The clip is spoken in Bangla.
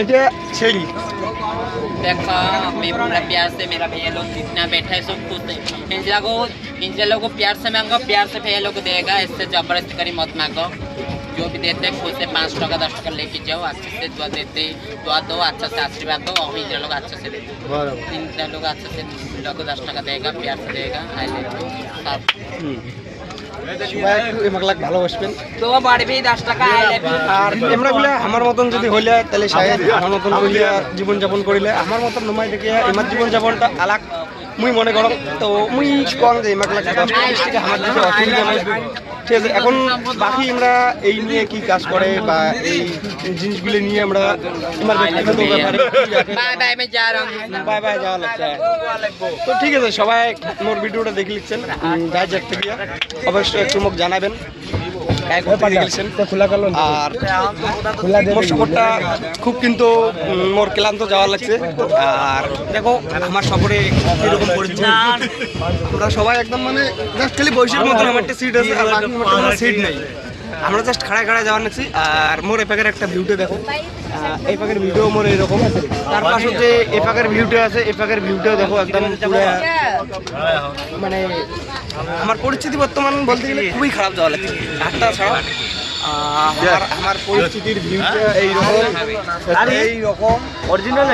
এটা छेड़ी देखा मैं पूरा प्यार से मेरा भैया लोग जितना बैठा है सब खुश है। इन लोगों को प्यार से मांगो, प्यार से भैया लोग देगा। इससे जबरदस्ती करी मत मांगो। जो भी देते खुद से 5 टका 10 टका लेके जाओ, अच्छे से दुआ देते, दुआ दो, अच्छा से आशीर्वाद दो और इन लोग अच्छे से देते। इन लोग अच्छे से लोग 10 टका देगा, प्यार से देगा। आई लेव यू सब। সবাই একটু এমাকলাক ভালোবাসবেন। তো বাড়বে 10 টাকা আই লাভ ইউ। আর এমরা বলে আমার মতন যদি হইলে তাহলে শায়দ আমার মতন হইলে জীবন যাপন করিলে আমার মতন নমাই দেখে এমার জীবন যাপনটা আলাক মুই মনে করো। তো মুই কম যে এমাকলাক 10 থেকে আমার দিকে অসুবিধা নাই। ঠিক আছে, এখন বাকি আমরা এই নিয়ে কি কাজ করে বা এই জিনিসগুলো নিয়ে আমরা আমার ব্যক্তিগত ব্যাপারে বাই বাই আমি যা রहा हूं। বাই বাই যাওয়া লাগছে। তো ঠিক আছে, সবাই মোর ভিডিওটা দেখে লিখছেন যাই দেখতে গিয়া অবশ্যই একটু মুখ জানাবেন আর মোর সফরটা খুব কিন্তু মোর ক্লান্ত যাওয়া লাগছে। আর দেখো আমার সফরে এরকম পরিস্থিতি, আমরা সবাই একদম মানে জাস্ট খালি বৈশের মতন আমার একটা সিট আছে আর বাকি মোটামুটি সিট নেই। আমরা জাস্ট খাড়ায় খাড়ায় যাওয়ার নিচ্ছি। আর মোর এ পাকের একটা ভিউটা দেখো, এই পাকের ভিডিও মোর এরকম। তার পাশে যে এ পাকের ভিউটা আছে, এ পাকের ভিউটাও দেখো একদম পুরো মানে আমার পরিস্থিতি বর্তমান বলতে গেলে খুবই খারাপ যাওয়া লাগছে। হাতটা ছাড়া আমার পরিস্থিতির ভিউটা এইরকম অরিজিনাল